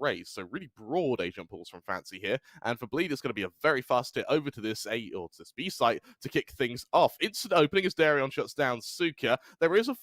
raised. So really broad agent pools from Fancy here. And for Bleed, it's going to be a very fast hit over to this A or to this B site to kick things off. Instant opening as Deryeon shuts down Suka. There is a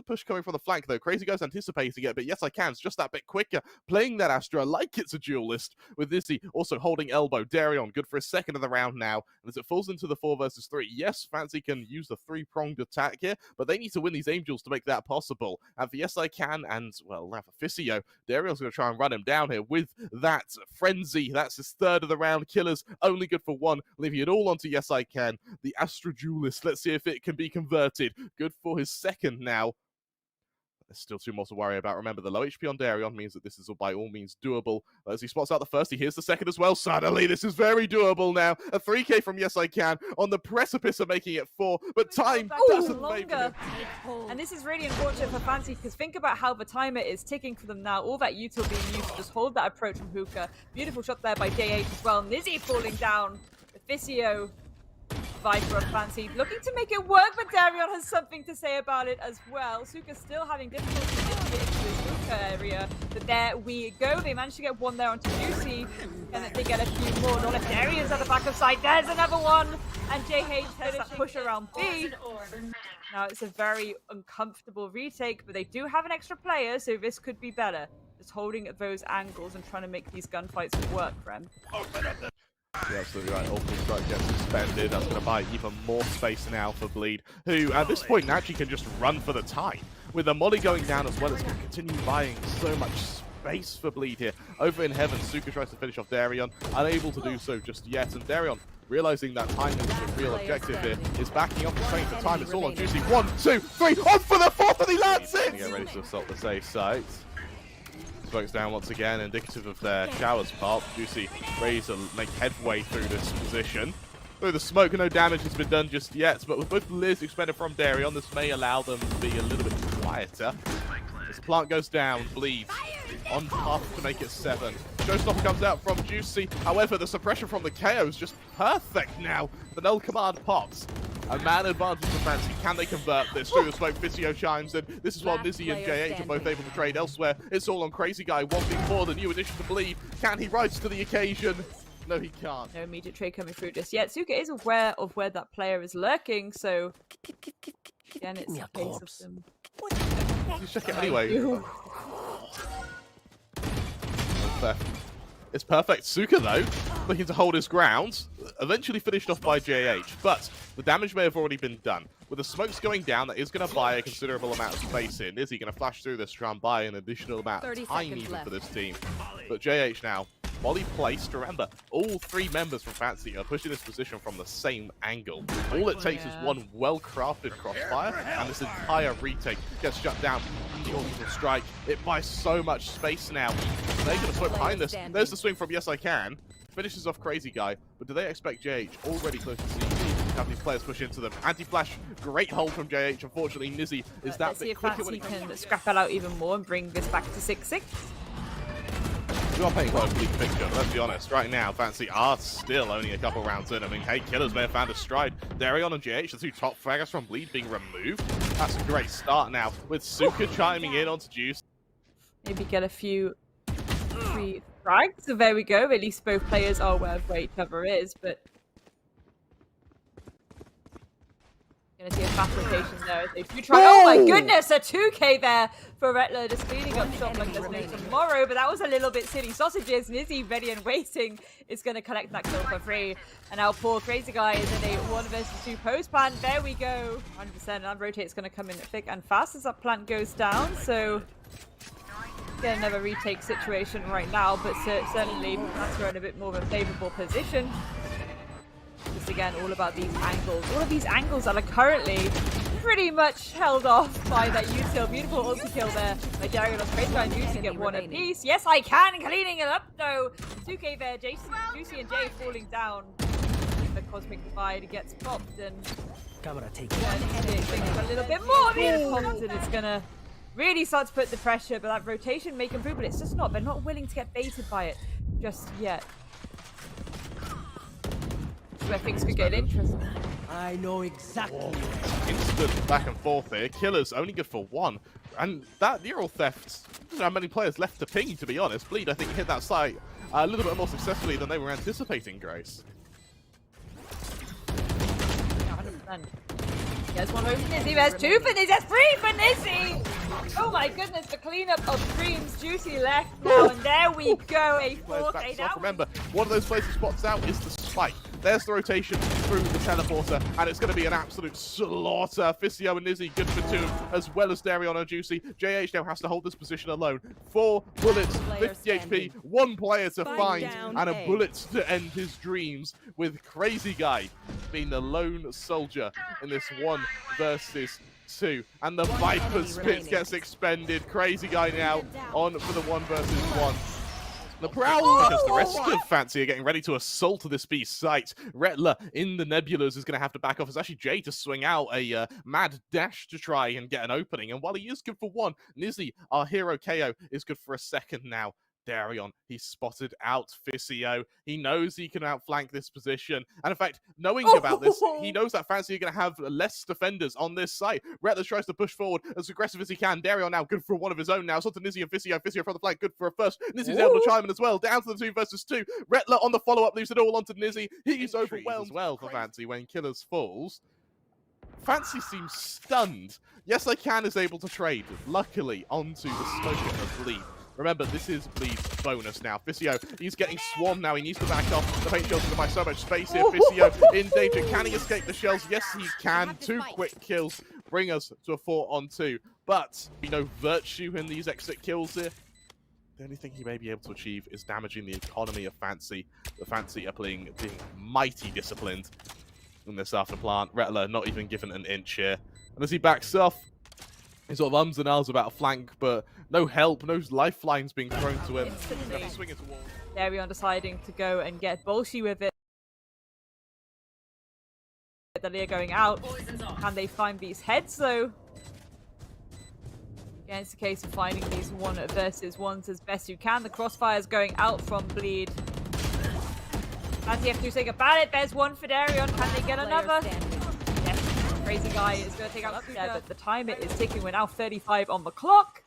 push coming from the flank though. crazyguy's anticipating it, but YESicaN's just that bit quicker. Playing that Astra like it's a duelist with nizzy also holding elbow. Deryeon good for a second of the round now. And as it falls into the 4 versus 3, yes, Fancy can use the 3-pronged attack here, but they need to win these Angels to make that possible. And for YESicaN and, well, now for Fisio, Deryeon's going to try and run him down here with that frenzy. That's his 3rd of the round. Killers only good for 1, leaving it all onto YESicaN. The Astra duelist, let's see if it can be converted. Good for his 2nd now. There's still 2 more to worry about. Remember, the low HP on Deryeon means that this is by all means doable. As he spots out the 1st, he hears the 2nd as well. Suddenly, this is very doable now. A 3K from YESicaN on the precipice of making it 4, but time doesn't favor him. And this is really unfortunate for Fancy, because think about how the timer is ticking for them now. All that util being used to just hold that approach from Hookah. Beautiful shot there by JayH as well. nizzy falling down. The Fisio Viper of Fancy looking to make it work, but Deryeon has something to say about it as well. Suka still having difficulty getting into his Hookah area, but there we go. They managed to get 1 there onto Juicy, and they get a few more. Not if Deryeon's at the back of site. There's another one, and JayH has that push around B. Now it's a very uncomfortable retake, but they do have an extra player, so this could be better. Just holding at those angles and trying to make these gunfights work for him. You're absolutely right. Awful strike gets suspended. That's going to buy even more space now for Bleed, who at this point naturally can just run for the time. With the molly going down as well, it's going to continue buying so much space for Bleed here. Over in heaven, Suka tries to finish off Deryeon, unable to do so just yet. And Deryeon, realizing that time is the real objective here, is backing up and training for time. It's all on Juicy. 1, 2, 3, on for the 4th, and he lands it! Get ready to assault the safe site. Smokes down once again, indicative of their showers pop. Juicy ready to make headway through this position. Through the smoke, no damage has been done just yet, but with both Liz expended from Deryeon, this may allow them to be a little bit quieter. As the plant goes down, Bleed on path to make it 7. Showstopper comes out from Juicy. However, the suppression from the KO is just perfect now. The null command pops. A man advantage for Fancy. Can they convert this? Through the smoke, Fisio chimes in. This is while nizzy and JayH are both able to trade elsewhere. It's all on crazyguy, 1v4, the new addition to Bleed. Can he rise to the occasion? No, he can't. No immediate trade coming through just yet. Suka is aware of where that player is lurking, so again, it's a case of them. Just check it anyway. It's perfect. Suka, though, looking to hold his ground. Eventually finished off by JayH, but the damage may have already been done. With the smokes going down, that is going to buy a considerable amount of space in. Is he going to flash through this to try and buy an additional amount of time even for this team? But JayH now, molly placed. Remember, all 3 members from Fancy are pushing this position from the same angle. All it takes is one well-crafted crossfire, and this entire retake gets shut down. The orbital strike, it buys so much space now. They're going to swing behind this. There's the swing from YESicaN. Finishes off crazyguy, but do they expect JayH already close to CT? Have these players push into them. Anti-flash, great hold from JayH. Unfortunately, nizzy is that bit quicker when he can scrap it out even more and bring this back to 6-6. We are paying quite a bleak picture, but let's be honest. Right now, Fancy are still only a couple rounds in. I mean, hey, Killers may have found a stride. Deryeon and JayH, the 2 top fraggers from Bleed, being removed. That's a great start now, with Suka chiming in onto Juice. Maybe get a few free frags. So there we go. At least both players are aware of where each other is, but gonna see a fast rotation there as they do try. Oh my goodness, a 2K there for Retla, just cleaning up shop like there's no tomorrow, but that was a little bit silly. Sausages, nizzy ready and waiting, is gonna collect that kill for free. And now poor crazyguy is in a 1 versus 2 post plant. There we go. 100%. And rotate's gonna come in thick and fast as that plant goes down. So get another retake situation right now, but certainly we're in a bit more of a favorable position. Just again, all about these angles. All of these angles that are currently pretty much held off by that util. Beautiful ulti kill there by Deryeon on crazyguy and Juicy get 1 apiece. YESicaN cleaning it up though. 2K there, Juicy and Jay falling down. The Cosmic Divide gets popped and a little bit more being popped, and it's gonna really start to put the pressure, but that rotation may improve, but it's just not. They're not willing to get baited by it just yet. Where things could get interesting. I know exactly. Instant back and forth here. Killers only good for 1. And that neural theft don't know how many players left to ping, to be honest. Bleed, I think, hit that site a little bit more successfully than they were anticipating, Grace. 100%. There's one over nizzy, there's two for nizzy, there's three for nizzy! Oh my goodness, the cleanup of dreams. Juicy left now, and there we go, a 4K. Remember, one of those places spots out is the spike. There's the rotation through the teleporter, and it's going to be an absolute slaughter. Fisio and nizzy good for two, as well as Deryeon and Juicy. JayH now has to hold this position alone. 4 bullets, 50 HP, 1 player to find, and a bullet to end his dreams, with crazyguy being the lone soldier in this 1 versus 2. And the Viper's pit gets expended. Crazyguy now on for the 1 versus 1. The Prowler, because the rest of Fancy are getting ready to assault this B site. Retla in the Nebulas is going to have to back off. It's actually Jay to swing out a mad dash to try and get an opening. And while he is good for 1, nizzy, our hero KO, is good for a 2nd now. Deryeon, he's spotted out Fisio. He knows he can outflank this position. And in fact, knowing about this, he knows that Fancy are going to have less defenders on this site. Retla tries to push forward as aggressive as he can. Deryeon now good for 1 of his own now. So to nizzy and Fisio. Fisio from the flank, good for a 1st. Nizzy's able to chime in as well. Down to the 2 versus 2. Retla on the follow-up leaves it all onto nizzy. He's overwhelmed as well for Fancy when Killers falls. Fancy seems stunned. YESicaN is able to trade, luckily, onto the smoke of Bleed. Remember, this is Bleed's bonus now. Fisio, he's getting swarmed now. He needs to back off. The paint shells going to buy so much space here. Fisio in danger. Can he escape the shells? Yes, he can. 2 quick kills bring us to a 4-on-2. But, virtue in these exit kills here. The only thing he may be able to achieve is damaging the economy of Fancy. The Fancy are being mighty disciplined in this after plant. Retla not even given an inch here. And as he backs off, he sort of ums and ahs about a flank, but no help, no lifelines being thrown to him. Swing it to wall. Deryeon deciding to go and get bolshy with it. They're going out. Can they find these heads though? Again, it's a case of finding these 1 versus 1s as best you can. The crossfires going out from Bleed. Fancy have to say about it. There's 1 for Deryeon. Can they get another? Crazyguy is going to take out Suka, but the timer is ticking. We're now 35 on the clock.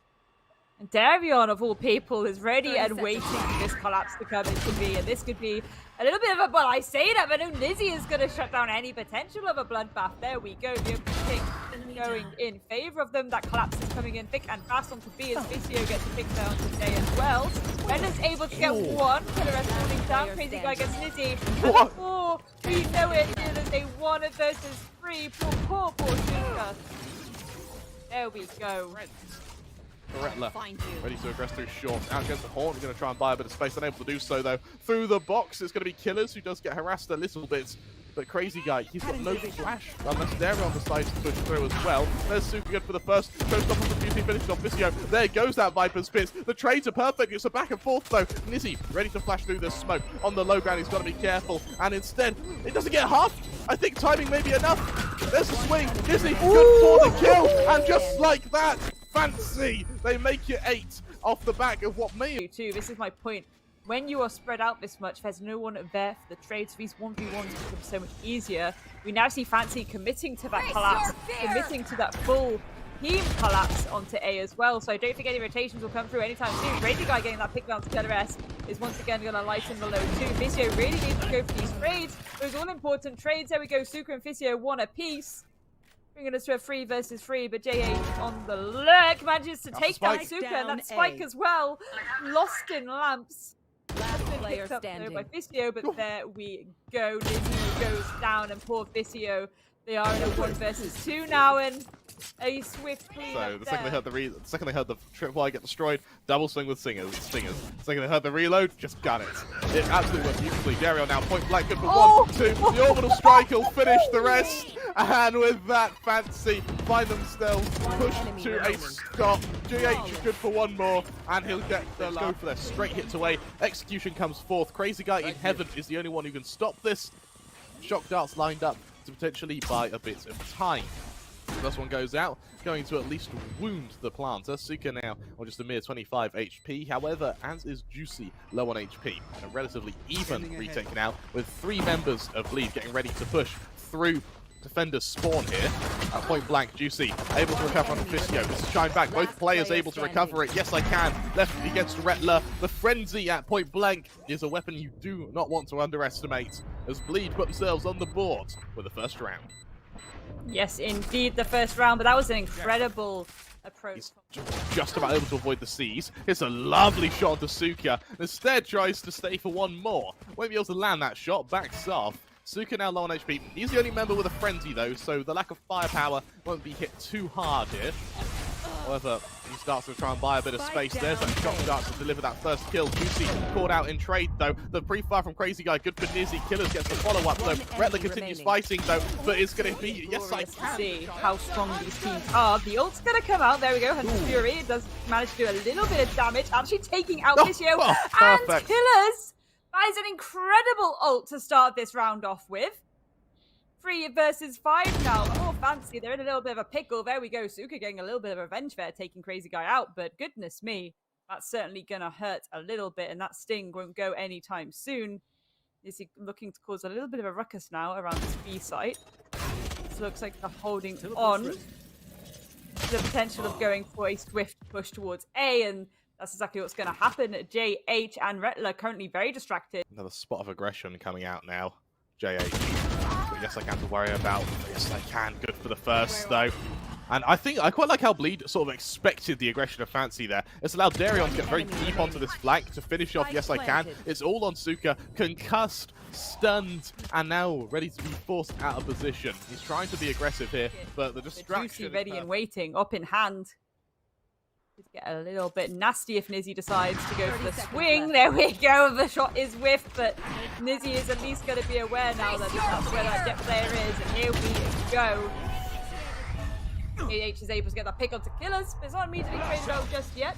And Deryeon, of all people, is ready and waiting for this collapse to come into be. And this could be a little bit of a... Well, I say that, but nizzy is going to shut down any potential of a bloodbath. There we go. The pick going in favor of them. That collapse is coming in thick and fast onto B as Fisio gets a pick down today as well. Renner's able to get 1. Killer is falling down. Crazyguy gets nizzy. And 4. We know it. It is a 1 versus 3. Poor Suka. There we go. Retla ready to aggress through short. Out against the horn. We're going to try and buy a bit of space. Unable to do so, though. Through the box, it's going to be Killers, who does get harassed a little bit. But Crazyguy, he's got no flash. Unless Deryeon decides to push through as well. There's Suka good for the first. Showstopper from the QC finished off Fisio. There goes that Viper's Spits. The trades are perfect. It's a back and forth, though. nizzy ready to flash through the smoke. On the low ground, he's got to be careful. And instead, it doesn't get half. I think timing may be enough. There's the swing. nizzy good for the kill. And just like that, Fancy, they make it 8 off the back of what may... This is my point. When you are spread out this much, there's no one there for the trades. These 1v1s become so much easier. We now see Fancy committing to that collapse, committing to that full team collapse onto A as well. So I don't think any rotations will come through anytime soon. Crazyguy getting that pick down to Killer S is once again going to lighten the load too. Fisio really needs to go for these trades. Those all-important trades. There we go. Suka and Fisio 1 apiece. Bringing us to a 3 versus 3, but JayH on the lurk manages to take down Suka and that spike as well. Lost in lamps. Last player Picked up standing. by Fisio, but there we go. nizzy goes down and poor Fisio. They are in a 1 versus 2 now, and a swift clean. So the second they heard the trip fly get destroyed, double swing with stingers. The second they heard the reload, just got it. It absolutely worked beautifully. Deryeon now point blank, good for 1, 2. The orbital strike will finish the rest, and with that, Fancy find themselves pushed to a stop. JayH is good for 1 more, and he'll get the go for their straight hits away. Execution comes forth. Crazyguy in heaven is the only one who can stop this. Shock darts lined up to potentially buy a bit of time. This one goes out, going to at least wound the planter. Suka now on just a mere 25 HP. However, as is Juicy, low on HP. A relatively even retake now, with 3 members of Bleed getting ready to push through defenders spawn here. At point blank, Juicy able to recover on the Fisio. This is shine back. Both players able to recover it. Yes, I can. Left against Retla. The frenzy at point blank is a weapon you do not want to underestimate, as Bleed put themselves on the board with the first round. Yes, indeed, the first round, but that was an incredible approach. He's just about able to avoid the C's. It's a lovely shot onto Suka. Instead tries to stay for one more. Won't be able to land that shot. Backs off. Suka now low on HP. He's the only member with a frenzy though, so the lack of firepower won't be hit too hard here. However, he starts to try and buy a bit of space. There's that shot starts to deliver that first kill. Juicy caught out in trade though. The pre-fire from crazyguy, good for nizzy. Killers gets the follow-up though. Retla continues fighting though, but it's going to be YESicaN. See how strong these teams are. The ult's going to come out. There we go. Hunter's Fury does manage to do a little bit of damage, actually taking out Fisio. And Killers finds an incredible ult to start this round off with. 3 versus 5 now. Oh, fancy. They're in a little bit of a pickle. There we go. Suka getting a little bit of revenge there, taking crazyguy out. But goodness me, that's certainly going to hurt a little bit, and that sting won't go anytime soon. Is he looking to cause a little bit of a ruckus now around this B site? This looks like they're holding on to the potential of going for a swift push towards A, and that's exactly what's going to happen. JayH and Retla currently very distracted. Another spot of aggression coming out now. JayH. YESicaN to worry about. YESicaN good for the first though. And I quite like how Bleed sort of expected the aggression of Fancy there. It's allowed Deryeon to get very deep onto this flank to finish off YESicaN. It's all on Suka, concussed, stunned, and now ready to be forced out of position. He's trying to be aggressive here, but the distraction. Juicy ready and waiting, up in hand. Could get a little bit nasty if nizzy decides to go for the swing. There we go. The shot is whiffed, but nizzy is at least going to be aware now that that's where that jet player is. And here we go. JayH is able to get that pick onto Killers, but it's not immediately traded out just yet.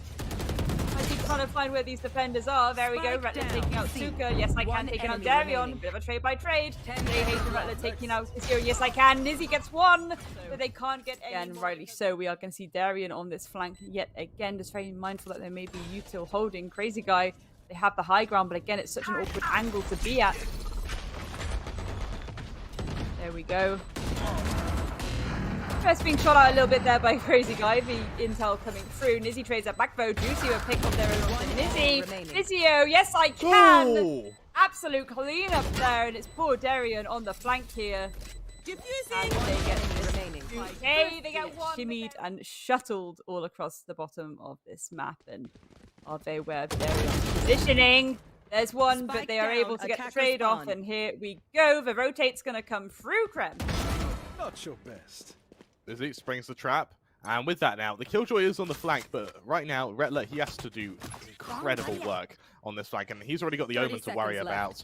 I keep trying to find where these defenders are. There we go. Retla taking out Suka. YESicaN taking out Deryeon. Bit of a trade by trade. JayH and Retla taking out Fisio. YESicaN. Nizzy gets one, but they can't get any. And rightly so. We are going to see Deryeon on this flank yet again. Just very mindful that there may be util holding crazyguy. They have the high ground, but again, it's such an awkward angle to be at. There we go. Just being shot out a little bit there by crazyguy. The intel coming through. Nizzy trades that back though. Juicy will pick up their own onto Nizzy. Fisio, YESicaN. Ooh. Absolute cleanup there, and it's poor Deryeon on the flank here. And they get this. Hey, they get one. Shimmied and shuttled all across the bottom of this map. And are they aware of Deryon's positioning? There's one, but they are able to get the trade off. And here we go. The rotate's going to come through, Krem. Not your best. nizzy springs the trap, and with that now, the Killjoy is on the flank, but right now, Retla, he has to do incredible work on this flank, and he's already got the Omen to worry about.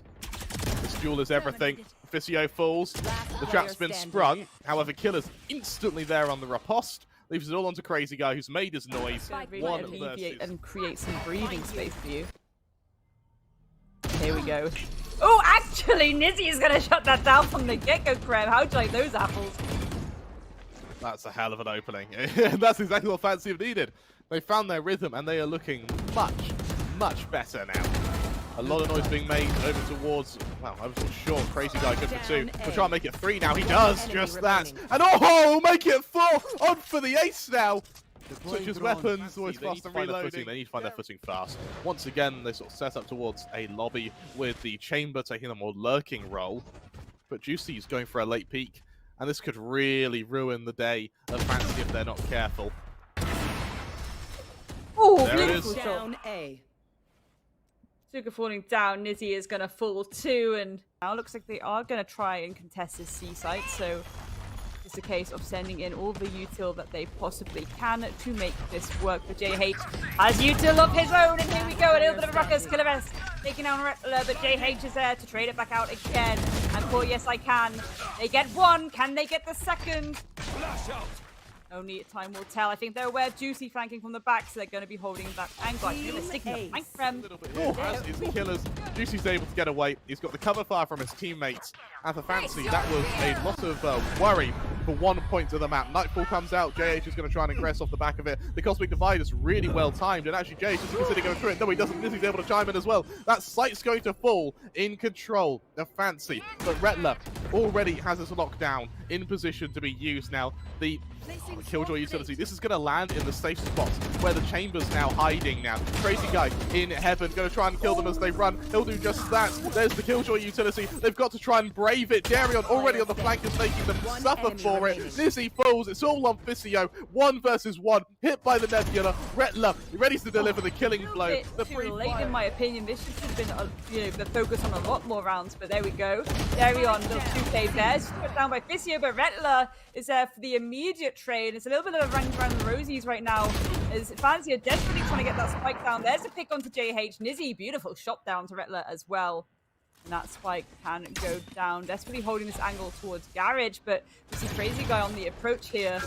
This duel is everything. Fisio falls, the trap's been sprung, however, Killer's instantly there on the riposte, leaves it all onto crazyguy, who's made his noise. One alleviate and create some breathing space for you. Here we go. Oh, actually, nizzy is going to shut that down from the get-go, Krem. How'd you like those apples? That's a hell of an opening. That's exactly what Fancy have needed. They found their rhythm, and they are looking much, much better now. A lot of noise being made over towards, well, I was not sure. Crazyguy good for 2. We'll try and make it 3 now. He does just that. And oh, make it 4. On for the ace now. Switches weapons, always fast and reloading. They need to find their footing fast. Once again, they sort of set up towards a lobby with the chamber taking a more lurking role. But Juicy's going for a late peek. And this could really ruin the day of Fancy if they're not careful. Oh, there it is. Down A. Suka falling down. Nizzy is going to fall too. And now it looks like they are going to try and contest this C site. So it's a case of sending in all the util that they possibly can to make this work for JayH. Has util of his own. And here we go. A little bit of a ruckus. Killers taking down Retla, but JayH is there to trade it back out again. And for YESicaN, they get 1. Can they get the second? Only time will tell. I think they're aware of Juicy flanking from the back, so they're going to be holding that angle. I think they're sticking the flank frame. As is Killers, Juicy's able to get away. He's got the cover fire from his teammates. And for Fancy, that was a lot of worry for 1 point to the map. Nightfall comes out. JayH is going to try and aggress off the back of it. The Cosmic Divide is really well timed, and actually JayH doesn't consider going through it. No, he doesn't. nizzy's able to chime in as well. That site's going to fall in control of Fancy, but Retla already has his lockdown in position to be used now. The Killjoy utility. This is going to land in the safe spots where the chamber's now hiding now. crazyguy in heaven, going to try and kill them as they run. He'll do just that. There's the Killjoy utility. They've got to try and brave it. Deryeon already on the flank is making them suffer for it. nizzy falls. It's all on YESicaN. 1 versus 1. Hit by the Nebula. Retla ready to deliver the killing blow. The too late, in my opinion. This should have been the focus on a lot more rounds, but there we go. Deryeon, little 2K there. Just put down by YESicaN, but Retla is there for the immediate trade. It's a little bit of a run around the rosies right now as Fancy are desperately trying to get that spike down. There's a pick onto JayH. nizzy, beautiful shot down to Retla as well. And that spike can go down. Desperately holding this angle towards Garage, but we see crazyguy on the approach here.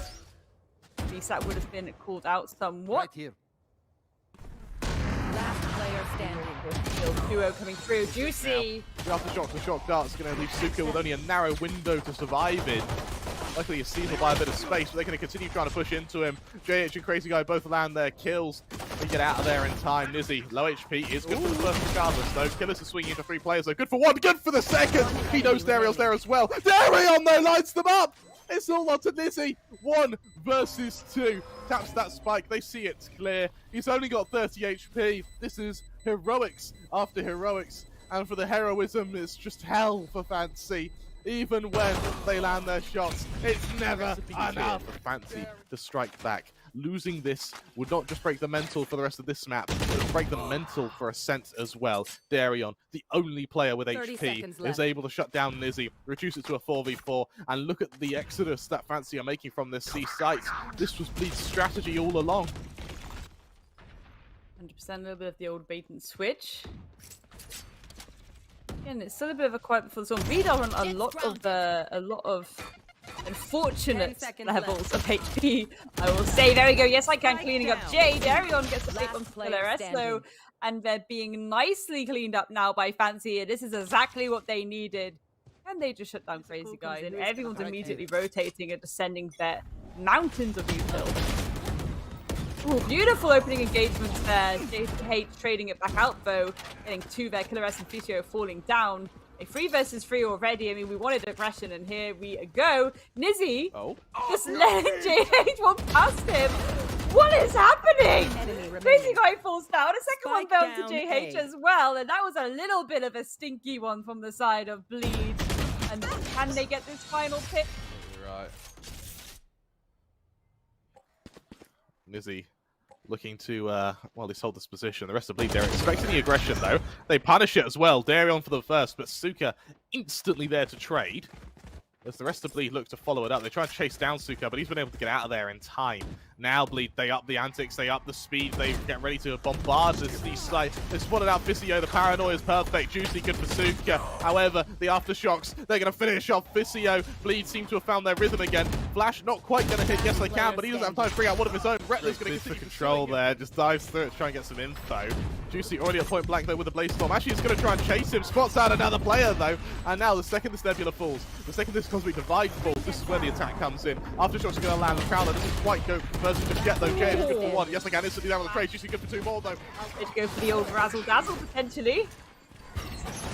At least that would have been called out somewhat. Right here. Last player standing. Duo coming through. Juicy. The aftershock, the shock dart's going to leave Suka with only a narrow window to survive in. Luckily, he's sealed by a bit of space, but they're going to continue trying to push into him. JayH and crazyguy both land their kills. They get out of there in time. nizzy, low HP, is good for the first regardless, though. Killers is swinging into 3 players, though. Good for 1, good for the second. He knows Deryeon's there as well. Deryeon, though, lights them up. It's all on to nizzy. 1 versus 2. Taps that spike. They see it's clear. He's only got 30 HP. This is heroics after heroics. And for the heroism, it's just hell for Fancy. Even when they land their shots, it's never enough for Fancy to strike back. Losing this would not just break the mental for the rest of this map, it would break the mental for Ascent as well. Deryeon, the only player with HP, is able to shut down nizzy, reduce it to a 4v4, and look at the exodus that Fancy are making from this C site. This was Bleed's strategy all along. 100%, a little bit of the old bait and switch. And it's still a bit of a quiet before the zone. Bleed are on a lot of unfortunate levels of HP, I will say. There we go. YESicaN cleaning up Jay. Deryeon gets a pick on Esso, and they're being nicely cleaned up now by Fancy. This is exactly what they needed. And they just shut down crazyguy, and everyone's immediately rotating and descending their mountains of util. Ooh, beautiful opening engagements there. JayH trading it back out though, getting 2 there. KillerS and YESicaN falling down. A 3 versus 3 already. I mean, we wanted aggression, and here we go. nizzy just letting JayH walk past him. What is happening? crazyguy falls down. A second one fell to JayH as well, and that was a little bit of a stinky one from the side of Bleed. And can they get this final pick? Right. nizzy looking to, well, he's hold this position. The rest of Bleed, they're expecting the aggression, though. They punish it as well. Deryeon for the first, but Suka instantly there to trade. As the rest of Bleed look to follow it up. They try and chase down Suka, but he's been able to get out of there in time. Now Bleed, they up the antics, they up the speed, they get ready to bombard this east side. They spotted out YESicaN, the paranoia is perfect. Juicy, good for Suka. However, the aftershocks, they're going to finish off YESicaN. Bleed seem to have found their rhythm again. Flash not quite going to hit YESicaN, but he doesn't have time to bring out one of his own. Retla's going to continue control there, just dives through it to try and get some info. Juicy already at point blank though with the Blaze Storm. Actually, he's going to try and chase him. Spots out another player though. And now the second this Nebula falls, the second this Cosmic Divide falls, this is where the attack comes in. Aftershocks are going to land. The Prowler doesn't quite go conversion just yet though. JayH is good for 1. YESicaN instantly down on the trade. Juicy good for 2 more though. Let's go for the old Razzle Dazzle potentially.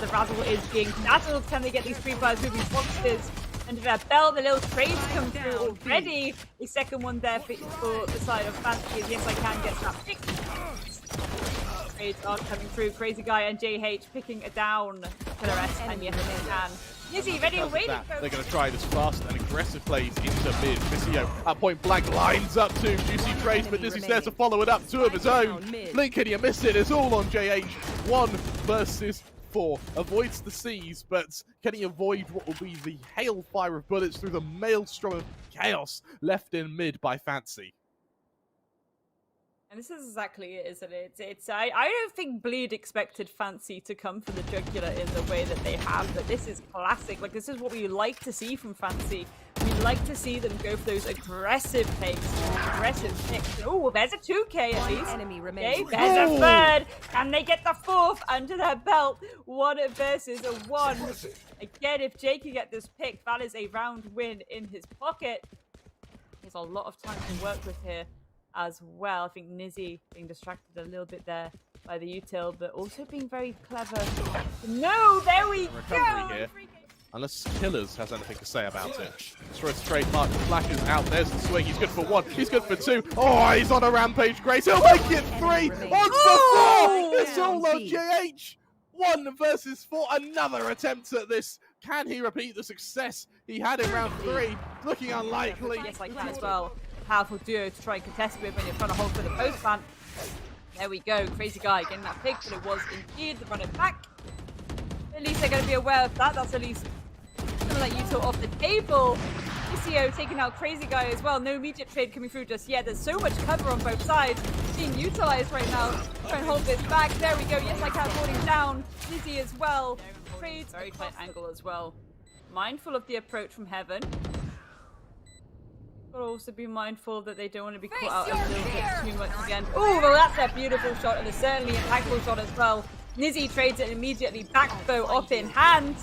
The Razzle is being dazzled. Can they get these 3 players moving monsters? And their bell, the little trades come through already. The second one there for the side of Fancy as YESicaN gets that pick. Trades are coming through. crazyguy and JayH picking it down. KillerS and YESicaN. nizzy ready and waiting. They're going to try this fast and aggressive plays into mid. YESicaN at point blank lines up to Juicy trades, but nizzy's there to follow it up. 2 of his own. Blink, can you miss it? It's all on JayH. 1 versus 4. Avoids the C's, but can he avoid what will be the hailfire of bullets through the maelstrom of chaos left in mid by Fancy? And this is exactly it, isn't it? I don't think Bleed expected Fancy to come for the jugular in the way that they have, but this is classic. Like, this is what we like to see from Fancy. We like to see them go for those aggressive takes, aggressive picks. Oh, there's a 2K at least. Enemy Okay, remaining. there's a third. Can they get the fourth under their belt? 1 versus 1. Again, if Jay can get this pick, that is a round win in his pocket. There's a lot of time to work with here as well. I think nizzy being distracted a little bit there by the util, but also being very clever. No, there we Recovery go. here. Unless Killers has anything to say about it. Just for a straight mark, flashes out. There's the swing. He's good for 1. He's good for 2. Oh, he's on a rampage. Great. He'll make it 3. On to 4. It's all on JayH. 1 versus 4. Another attempt at this. Can he repeat the success he had in round 3? Looking unlikely. Yes, I can as well. Powerful duo to try and contest with when you're trying to hold for the post plant. There we go. Crazy guy getting that pick, but it was indeed the running back. At least they're going to be aware of that. That's at least some of that util off the table. YESicaN taking out Crazy Guy as well. No immediate trade coming through just yet. There's so much cover on both sides. Being utilized right now. Try and hold this back. There we go. YESicaN holding down. nizzy as well. Trades. Very tight angle as well. Mindful of the approach from Heaven. But also be mindful that they don't want to be caught out a little bit too much again. Oh, well, that's a beautiful shot and a certainly impactful shot as well. nizzy trades it immediately. Backbow off in hand.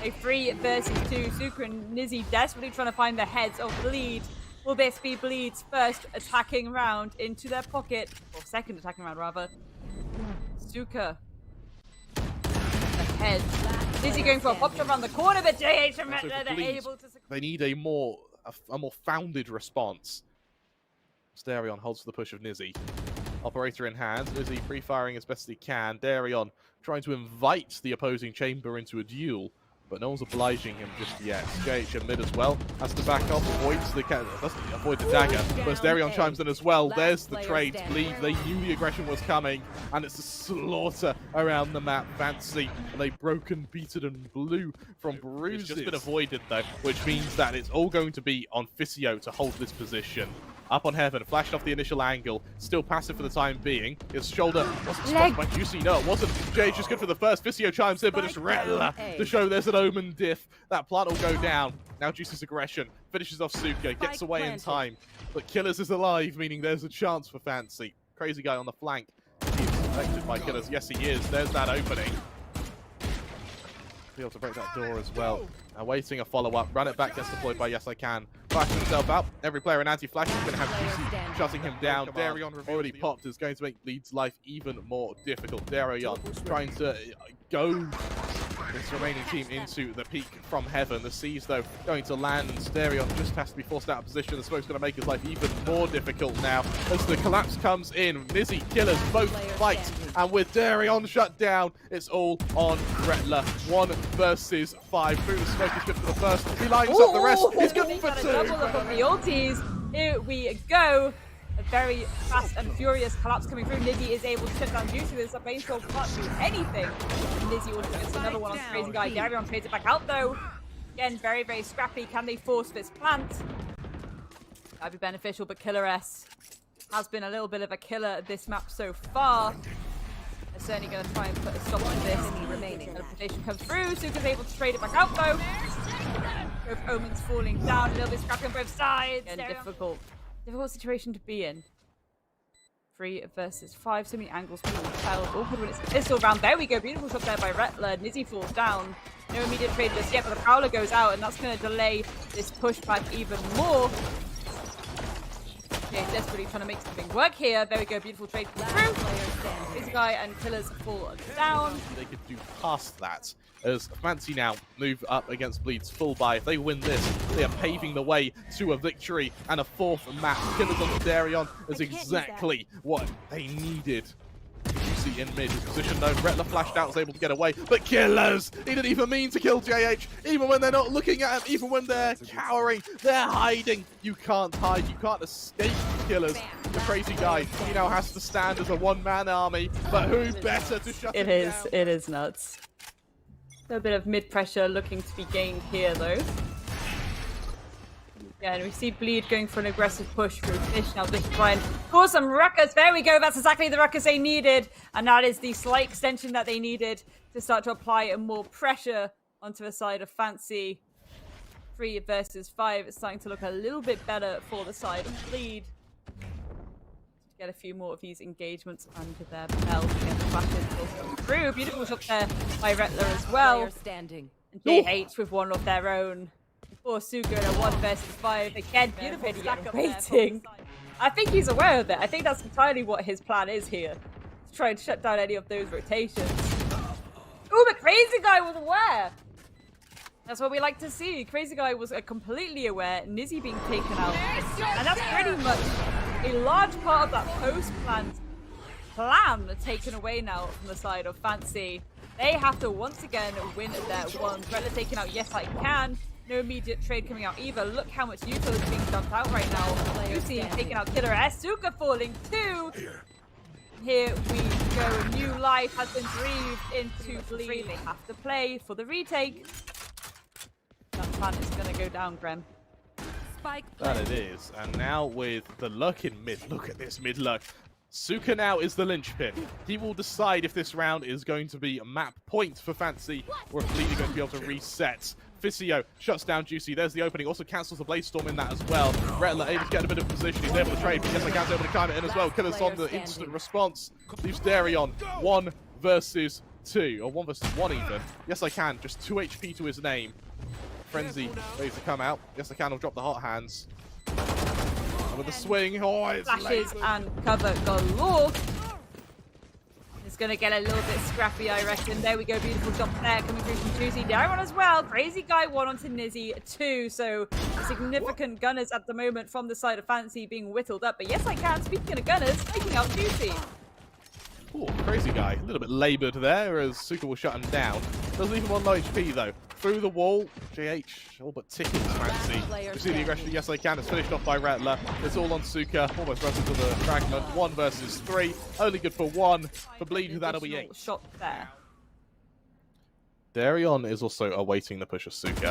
A 3 versus 2. Suka and nizzy desperately trying to find the heads of Bleed. Will this be Bleed's first attacking round into their pocket? Or second attacking round, rather. Suka. Ahead. nizzy going for a pop jump around the corner, but JayH and Retla, they're able to... They need a more founded response. Deryeon holds for the push of nizzy. Operator in hand. nizzy pre-firing as best he can. Deryeon trying to invite the opposing chamber into a duel, but no one's obliging him just yet. JayH in mid as well. Has to back off, doesn't avoid the dagger. But as Deryeon chimes in as well, there's the trade. Bleed, they knew the aggression was coming, and it's a slaughter around the map. Fancy, and they broken, beaten, and blue from bruises. It's just been avoided though, which means that it's all going to be on YESicaN to hold this position. Up on Heaven, flashed off the initial angle, still passive for the time being. His shoulder wasn't spotted by Juicy. No, it wasn't. JayH is good for the first. YESicaN chimes in, but it's Retla to show there's an omen diff. That plant will go down. Now Juicy's aggression finishes off Suka, gets away in time. But Killers is alive, meaning there's a chance for Fancy. Crazy guy on the flank. He's affected by Killers. Yes, he is. There's that opening. Be able to break that door as well. Awaiting a follow-up. Run it back, gets deployed by YESicaN. Flashing himself out. Every player in anti-flash is going to have Juicy shutting him down. Deryeon already popped is going to make Bleed's life even more difficult. Deryeon trying to go this remaining team into the peak from Heaven. The C's, though, going to land, and Deryeon just has to be forced out of position. The smoke's going to make his life even more difficult now as the collapse comes in. nizzy, Killers, both fight, and with Deryeon shut down, it's all on Retla. 1 versus 5. Through the smoke, he's good for the first. He lines up the rest. He's good for 2. Double up on the ultis. Here we go. A very fast and furious collapse coming through. nizzy is able to shut down Juicy. There's a baseball can't do anything. nizzy also gets another one on Crazy Guy. Deryeon trades it back out though. Again, very, very scrappy. Can they force this plant? That'd be beneficial, but Killer S has been a little bit of a killer this map so far. They're certainly going to try and put a stop to this. Teleportation comes through. Suka's able to trade it back out though. Both omens falling down. A little bit scrappy on both sides. And difficult situation to be in. 3 versus 5. So many angles being held. Awkward when it's a pistol round. There we go. Beautiful shot there by Retla. nizzy falls down. No immediate trade just yet, but the Prowler goes out, and that's going to delay this pushback even more. Okay, desperately trying to make something work here. There we go. Beautiful trade through. Crazy Guy and Killers fall down. They could do past that as Fancy now move up against Bleed's full buy. If they win this, they are paving the way to a victory and a 4th map. Killers on Deryeon is exactly what they needed. Juicy in mid. His position though. Retla flashed out, was able to get away. But Killers! He didn't even mean to kill JayH. Even when they're not looking at him, even when they're cowering, they're hiding. You can't hide. You can't escape Killers. The Crazy Guy, he now has to stand as a one-man army. But who better to shut him down? It is nuts. A bit of mid-pressure looking to be gained here, though. Yeah, and we see Bleed going for an aggressive push through Fish. Now just try and cause some ruckus. There we go. That's exactly the ruckus they needed. And that is the slight extension that they needed to start to apply more pressure onto the side of Fancy. 3 versus 5. It's starting to look a little bit better for the side of Bleed. Get a few more of these engagements under their belt. Get the flashes will come through. Beautiful shot there by Retla as well. Player standing. And JayH with one of their own. For Suka in a 1 versus 5. Again, beautiful stack up waiting. I think he's aware of it. I think that's entirely what his plan is here. To try and shut down any of those rotations. Oh, but crazyguy was aware. That's what we like to see. Crazyguy was completely aware. Nizzy being taken out. And that's pretty much a large part of that post-plan taken away now from the side of Fancy. They have to once again win their ones. Retla taking out YESicaN. No immediate trade coming out either. Look how much Yuto is being dumped out right now. YESicaN taking out Killer S. Suka falling too. Here we go. New life has been breathed into Bleed. They have to play for the retake. That plan is going to go down, Grem. That it is. And now with the luck in mid, look at this mid luck. Suka now is the linchpin. He will decide if this round is going to be a map point for Fancy or if Bleed are going to be able to reset. YESicaN shuts down Juicy. There's the opening. Also cancels the Blaze Storm in that as well. Retla able to get a bit of position. He's able to trade. But YESicaN's able to climb it in as well. Killer's on the instant response. Leaves Deryeon 1 versus 2. Or 1 versus 1 even. YESicaN just 2 HP to his name. Frenzy ready to come out. YESicaN will drop the hot hands. And with the swing, oh, it's flashes late. and cover galore. It's going to get a little bit scrappy, I reckon. There we go. Beautiful jump there coming through from Juicy. Deryeon as well. Crazyguy 1 onto nizzy 2. So significant gunners at the moment from the side of Fancy being whittled up. But YESicaN, speaking of gunners, taking out Juicy. Oh, Crazyguy. A little bit laboured there as Suka will shut him down. Does leave him on low HP though. Through the wall, JayH all but ticking Fancy. You see the aggression of YESicaN. It's finished off by Retla. It's all on Suka. Almost runs into the fragment. 1 versus 3. Only good for 1. For Bleed, who that'll be 8. Shot there. Deryeon is also awaiting the push of Suka.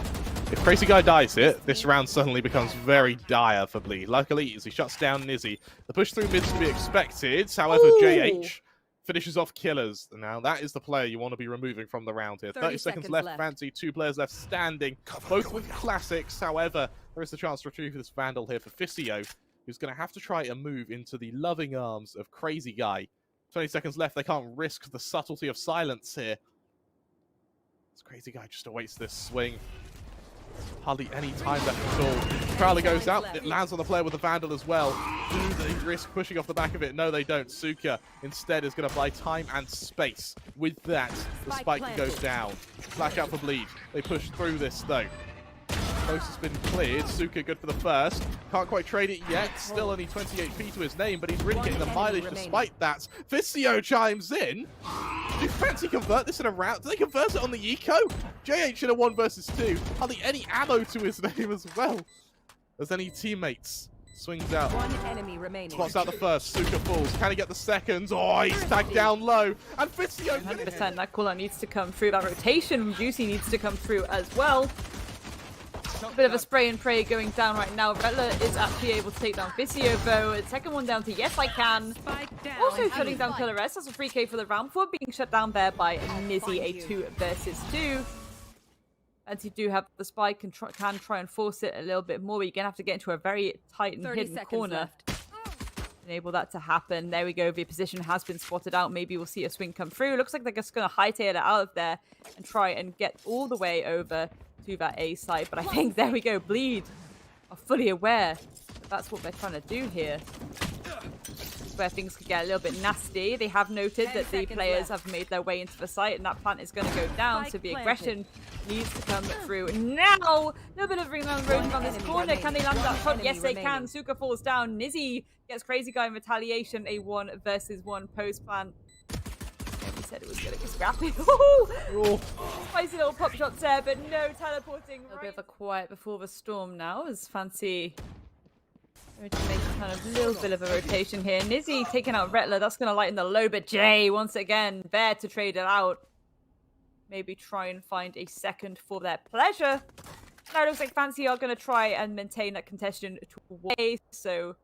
If Crazyguy dies here, this round suddenly becomes very dire for Bleed. Luckily, as he shuts down Nizzy, the push through mid is to be expected. However, JayH finishes off Killers. Now, that is the player you want to be removing from the round here. 30 seconds left. Fancy, 2 players left standing, both with classics. However, there is the chance to retrieve this Vandal here for YESicaN, who's going to have to try and move into the loving arms of Crazyguy. 20 seconds left. They can't risk the subtlety of silence here. This Crazyguy just awaits this swing. Hardly any time left at all. Prowler goes out. It lands on the player with the Vandal as well. Do they risk pushing off the back of it? No, they don't. Suka instead is going to buy time and space. With that, the spike goes down. Flash out for Bleed. They push through this though. Post has been cleared. Suka good for the first. Can't quite trade it yet. Still only 20 HP to his name, but he's really getting the mileage despite that. YESicaN chimes in. Do Fancy convert this in a round? Do they convert it on the eco? JayH in a 1 versus 2. Hardly any ammo to his name as well. As any teammates. Swings out. 1 enemy remaining. Spots out the first. Suka falls. Can he get the second? Oh, he's tagged down low. And YESicaN 100%. That cooler needs to come through. That rotation Juicy needs to come through as well. A bit of a spray and pray going down right now. Retla is actually able to take down YESicaN though. Second one down to YESicaN. Also shutting down Killer S. That's a free K for the round before being shut down there by nizzy, a 2 versus 2. And you do have the spike and can try and force it a little bit more. But you're going to have to get into a very tight and hidden corner. Enable that to happen. There we go. The position has been spotted out. Maybe we'll see a swing come through. Looks like they're just going to hightail it out of there and try and get all the way over to that A side. But I think there we go. Bleed are fully aware that that's what they're trying to do here. Where things could get a little bit nasty. They have noted that the players have made their way into the site and that plant is going to go down. So the aggression needs to come through now. A little bit of ring around the road from this corner. Can they land that shot? Yes, they can. Suka falls down. Nizzy gets Crazyguy in retaliation. A 1 versus 1 post plant. We said it was going to get scrappy. Spicy little pop shots there, but no teleporting. A bit of a quiet before the storm now as Fancy to make kind of little bit of a rotation here. Nizzy taking out Retla. That's going to lighten the low, but Jay once again there to trade it out. Maybe try and find a second for their pleasure. Now it looks like Fancy are going to try and maintain that contention away. So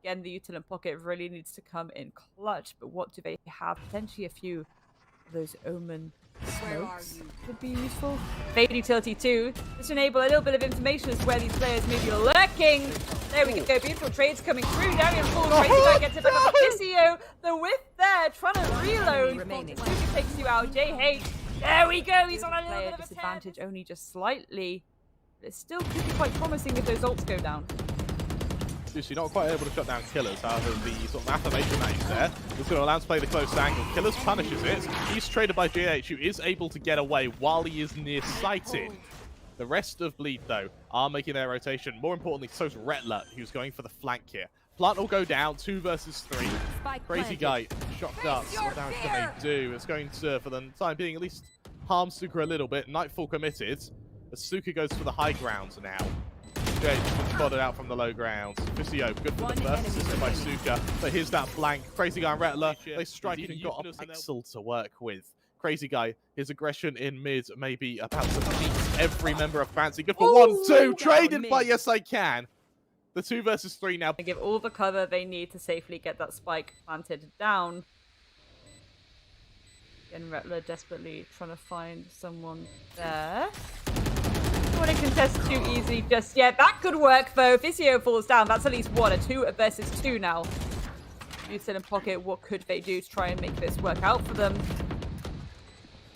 again, the utility pocket really needs to come in clutch. But what do they have? Potentially a few of those Omen smokes could be useful. Fade utility too. Just to enable a little bit of information as to where these players may be lurking. There we go. Beautiful trades coming through. Deryeon falls. crazyguy gets it back up to YESicaN. The whiff there, trying to reload. Suka takes you out. JayH. There we go. He's on a little bit of a disadvantage, only just slightly. But it still could be quite promising if those ults go down. You're not quite able to shut down Killers. However, the sort of affirmation that he's there is going to allow him to play the close angle. Killers punishes it. He's traded by JayH, who is able to get away while he is near-sighted. The rest of Bleed, though, are making their rotation. More importantly, so's Retla, who's going for the flank here. Plant will go down, 2 versus 3. crazyguy, shot darts. What damage can they do? It's going to, for the time being, at least harm Suka a little bit. Nightfall committed. As Suka goes for the high grounds now. JayH has been spotted out from the low grounds. YESicaN, good for the first assist by Suka. But here's that flank. crazyguy and Retla, they strike and got a pixel to work with. crazyguy, his aggression in mid may be about to beat every member of Fancy. Good for 1-2, traded by YESicaN. The 2 versus 3 now. They give all the cover they need to safely get that spike planted down. Again, Retla desperately trying to find someone there. Don't want to contest too easy just yet. That could work though. If YESicaN falls down, that's at least one. A 2 versus 2 now. You sit in pocket. What could they do to try and make this work out for them?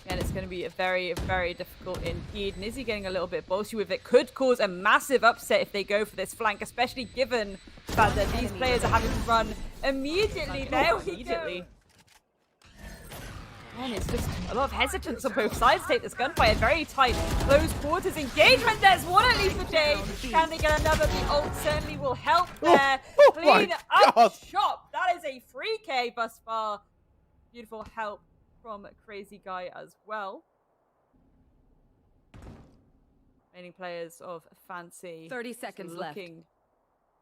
And it's going to be a very, very difficult indeed. nizzy getting a little bit bolshy with it could cause a massive upset if they go for this flank, especially given the fact that these players are having to run immediately. There we go. And it's just a lot of hesitance on both sides to take this gunfight. A very tight, close quarters engagement. There's one at least for Jay. Can they get another? The ult certainly will help there. Clean up shop. That is a 3K thus far. Beautiful help from crazyguy as well. Many players of Fancy 30 seconds looking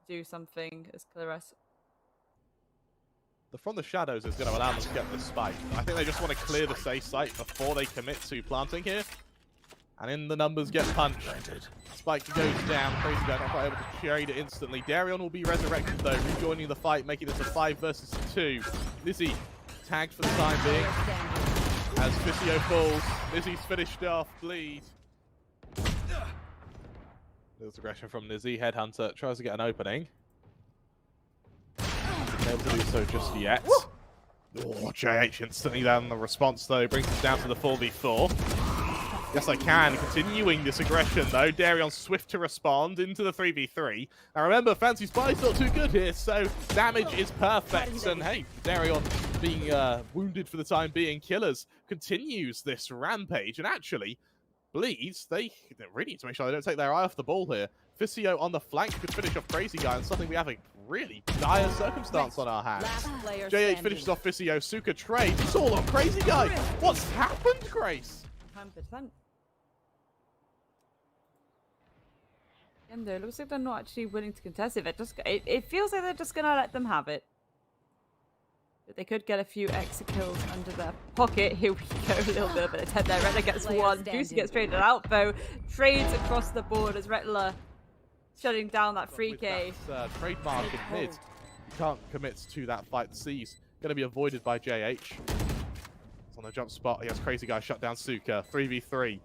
to do something as Clarus. The From the Shadows is going to allow them to get the spike. I think they just want to clear the safe site before they commit to planting here. And in the numbers get punched. Spike goes down. crazyguy not quite able to trade it instantly. Deryeon will be resurrected though, rejoining the fight, making this a 5 versus 2. nizzy tagged for the time being. As YESicaN falls, nizzy's finished off. Bleed. There's aggression from nizzy. Headhunter tries to get an opening. Able to do so just yet. Oh, JayH instantly down the response though, brings us down to the 4v4. YESicaN continuing this aggression though. Deryeon swift to respond into the 3v3. Now remember, Fancy's buy's not too good here, so damage is perfect. And hey, Deryeon being wounded for the time being. Killers continues this rampage, and actually, Bleeds, they really need to make sure they don't take their eye off the ball here. YESicaN on the flank could finish off crazyguy, and something we have a really dire circumstance on our hands. JayH finishes off YESicaN. Suka trades. It's all on crazyguy. What's happened, Grace? 100%. And though, it looks like they're not actually willing to contest it. It feels like they're just gonna let them have it. But they could get a few extra kills under their pocket. Here we go, a little bit of an attempt there. Retla gets one. Juicy gets traded out though. Trades across the board as Retla shutting down that 3K. Trademark in mid. You can't commit to that fight. The C's going to be avoided by JayH. It's on the jump spot. He has crazyguy shut down Suka. 3v3.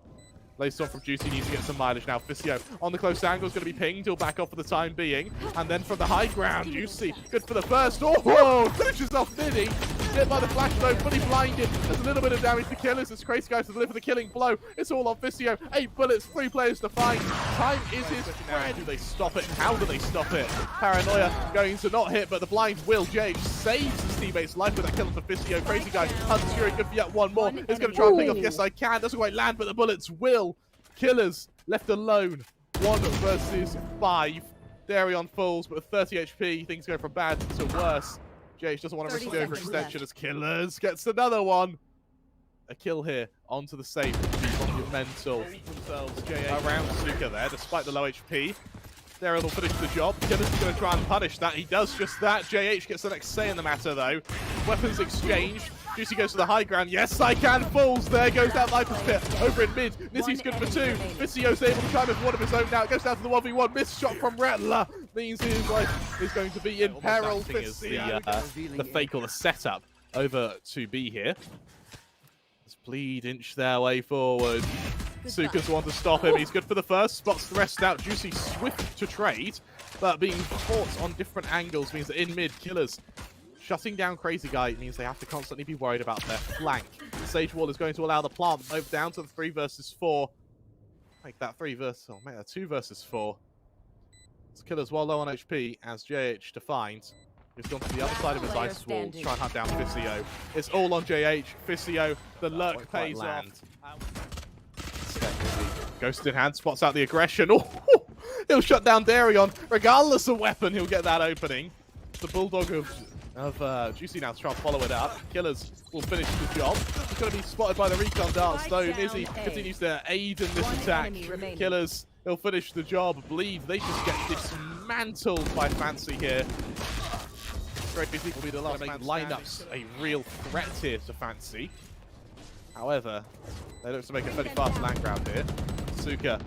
Lays on from Juicy, needs to get some mileage now. YESicaN on the close angle is going to be pinged. He'll back off for the time being. And then from the high ground, Juicy, good for the first. Oh, finishes off nizzy. Hit by the flash though, fully blinded. There's a little bit of damage to Killers as crazyguy to deliver the killing blow. It's all on YESicaN. 8 bullets, 3 players to find. Time is his friend. Do they stop it? How do they stop it? Paranoia going to not hit, but the blind will. JayH saves his teammate's life with that kill for YESicaN. crazyguy hunts Fury, good for yet one more. It's going to try and pick off YESicaN. Doesn't quite land, but the bullets will. Killers left alone. 1 versus 5. Deryeon falls, but with 30 HP, things go from bad to worse. JayH doesn't want to risk the overextension as Killers gets another one. A kill here onto the safe would be monumental. Themselves JayH around Suka there, despite the low HP. Deryeon will finish the job. Killers is going to try and punish that. He does just that. JayH gets the next say in the matter though. Weapons exchanged. Juicy goes to the high ground. YESicaN falls there. Goes down Viper's Pit. Over in mid. nizzy's good for 2. YESicaN's able to try with one of his own now. It goes down to the 1v1. Missed shot from Retla. Means his life is going to be in peril. Is the fake or the setup over to B here. Bleed inch their way forward. Suka's the one to stop him. He's good for the first. Spots the rest out. Juicy swift to trade, but being caught on different angles means that in mid, Killers shutting down crazyguy means they have to constantly be worried about their flank. The Sage Wall is going to allow the plant to move down to the 3 versus 4. Make that 3 versus, or make that 2 versus 4. It's Killers well low on HP as JayH defined. He's gone to the other side of his ice wall to try and hunt down Fisio. It's all on JayH. Fisio, the lurk pays off. Ghost in hand, spots out the aggression. Oh, he'll shut down Deryeon. Regardless of weapon, he'll get that opening. The Bulldog of Juicy now to try and follow it up. Killers will finish the job. He's going to be spotted by the recon darts, though nizzy continues to aid in this attack. Killers, he'll finish the job. Bleed, they just get dismantled by Fancy here. Crazy will be the last man. Lineups a real threat here to Fancy. However, they look to make a fairly fast land grab here. Suka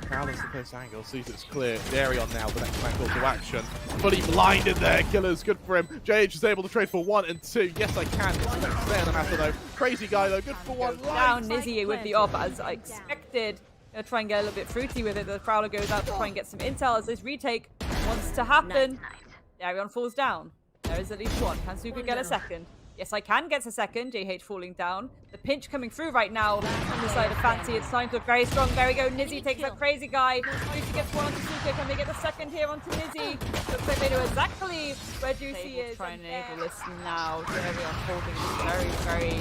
powers the close angle, sees it's clear. Deryeon now, the next man call to action. Fully blinded there, Killers, good for him. JayH is able to trade for 1 and 2. YESicaN is going to stay on the matter though. Crazyguy though, good for 1. Down nizzy with the op as I expected. Gonna try and get a little bit fruity with it. The Prowler goes out to try and get some intel as this retake wants to happen. Deryeon falls down. There is at least 1. Can Suka get a second? YESicaN gets a second. JayH falling down. The pinch coming through right now on the side of Fancy. It's time to look very strong. There we go. Nizzy takes out crazyguy. Juicy gets 1 onto Suka. Can they get the second here onto nizzy? Looks like they know exactly where Juicy is. Try and enable this now. Deryeon holding very, very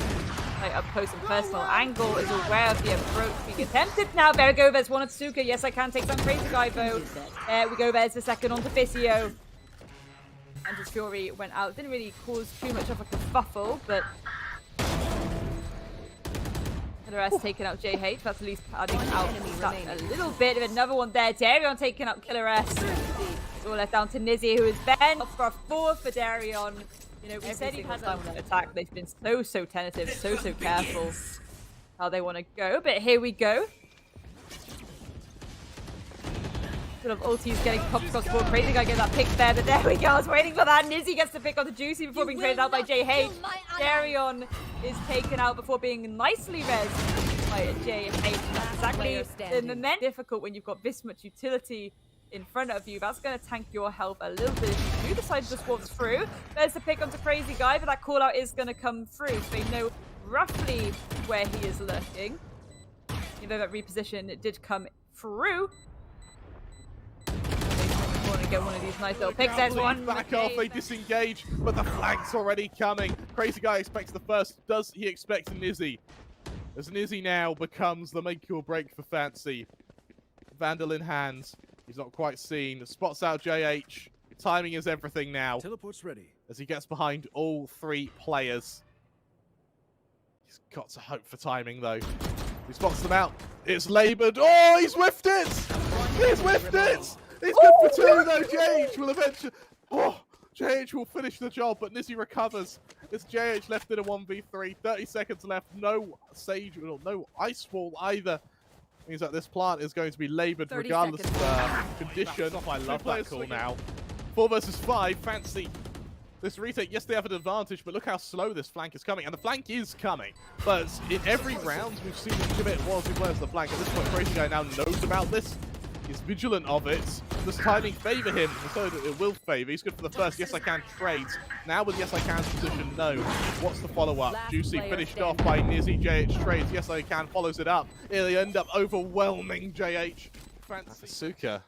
tight up close and personal. Angle is aware of the approach being attempted now. There we go. There's 1 onto Suka. YESicaN takes on crazyguy though. There we go. There's the second onto Fisio. And his Fury went out. Didn't really cause too much of a kerfuffle, but the rest taking out JayH. That's at least padding out a little bit. Another one there. Deryeon taking out Killer S. It's all left down to nizzy, who is bent for a 4th for Deryeon. You know, we said he had that attack. They've been so tentative, so careful how they want to go. But here we go. Sort of ultis getting popped across the board. Crazyguy gets that pick there, but there we go. I was waiting for that. Nizzy gets the pick on the Juicy before being traded out by JayH. Deryeon is taken out before being nicely rezzed by JayH. That's exactly the moment. Difficult when you've got this much utility in front of you. That's going to tank your health a little bit if you do decide to just walk through. There's the pick onto crazyguy, but that call out is going to come through, so they know roughly where he is lurking. You know that reposition did come through. Get one of these nice little picks. There's one. Back off, they disengage, but the flank's already coming. Crazyguy expects the first. Does he expect nizzy? As nizzy now becomes the make or break for Fancy. Vandal in hand. He's not quite seen. Spots out JayH. Timing is everything now. Teleport's ready. As he gets behind all 3 players. He's got to hope for timing though. He spots them out. It's laboured. Oh, he's whiffed it! He's whiffed it! He's good for 2 though. JayH will eventually. Oh, JayH will finish the job, but nizzy recovers. It's JayH left in a 1v3. 30 seconds left. No Sage, no Ice Wall either. Means that this plant is going to be laboured regardless of the condition. I love that call now. 4 versus 5. Fancy. This retake, yes, they have an advantage, but look how slow this flank is coming. And the flank is coming. But in every round, we've seen them commit 1 or 2 players to the flank. At this point, crazyguy now knows about this. He's vigilant of it. Does timing favour him? So it will favour. He's good for the first. YESicaN trades. Now with YESicaN's position, no. What's the follow-up? Juicy finished off by nizzy. JayH trades. YESicaN follows it up. They end up overwhelming JayH. Suka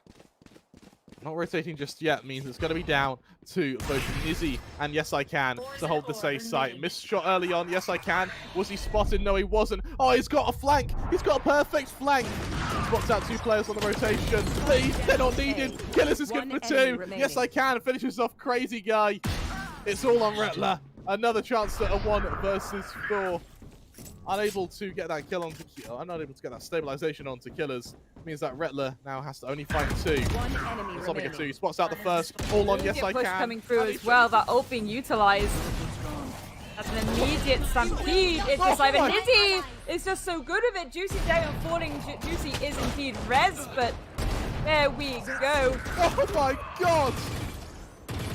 not rotating just yet means it's going to be down to both nizzy and YESicaN to hold the safe site. Missed shot early on. YESicaN. Was he spotted? No, he wasn't. Oh, he's got a flank. He's got a perfect flank. Spots out 2 players on the rotation. They're not needed. Killers is good for 2. YESicaN finishes off crazyguy. It's all on Retla. Another chance at a 1 versus 4. Unable to get that kill onto, unable to get that stabilization onto Killers. Means that Retla now has to only find 2. Stopping at 2. Spots out the first. All on YESicaN. Push coming through as well. That ult being utilized. That's an immediate stampede. It's just like nizzy is just so good with it. Juicy down falling. Juicy is indeed res, but there we go. Oh my god!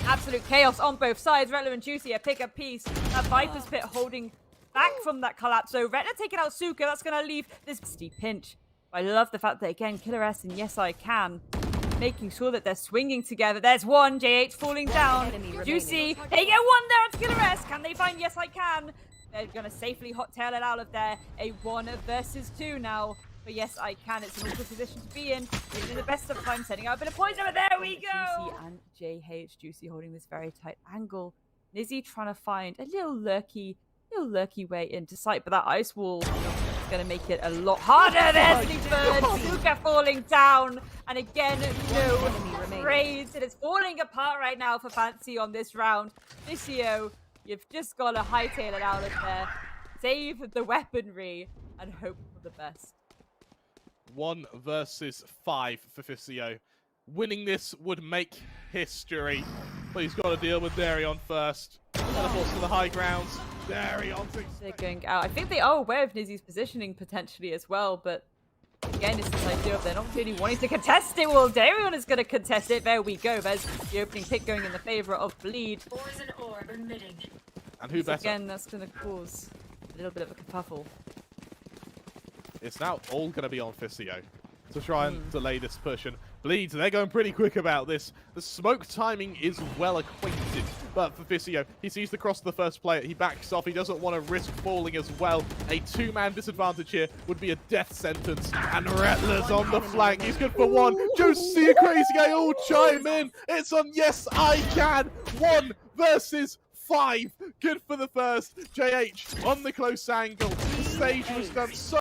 Absolute chaos on both sides. Retla and Juicy a pick a piece. That Viper's Pit holding back from that collapse. So Retla taking out Suka. That's going to leave this steep pinch. I love the fact that, again, Killer S and YESicaN making sure that they're swinging together. There's one. JayH falling down. Juicy. They get one there on Killer S. Can they find YESicaN? They're going to safely hot tail it out of there. A 1 versus 2 now. But YESicaN, it's an awkward position to be in. In the best of times, setting up a bit of poison, but there we go. Juicy and JayH. Juicy holding this very tight angle. nizzy trying to find a little lurky way into sight, but that ice wall is going to make it a lot harder. There's the bird. Suka falling down. And again, no trades. It is falling apart right now for Fancy on this round. nizzy, you've just got to hightail it out of there. Save the weaponry and hope for the best. 1 versus 5 for nizzy. Winning this would make history, but he's got to deal with Deryeon first. Teleports to the high grounds. Deryeon. They're going out. I think they are aware of nizzy's positioning potentially as well, but again, it's this idea of they're not really wanting to contest it. Well, Deryeon is going to contest it. There we go. There's the opening pick going in the favor of Bleed. And who better? Again, that's going to cause a little bit of a kerfuffle. It's now all going to be on nizzy to try and delay this push. And Bleeds, they're going pretty quick about this. The smoke timing is well acquainted. But for nizzy, he sees the cross of the first player. He backs off. He doesn't want to risk falling as well. A 2-man disadvantage here would be a death sentence. And Retla's on the flank. He's good for 1. Juicy and crazyguy all chime in. It's on YESicaN. 1 versus 5. Good for the first. JayH on the close angle. The stage was done so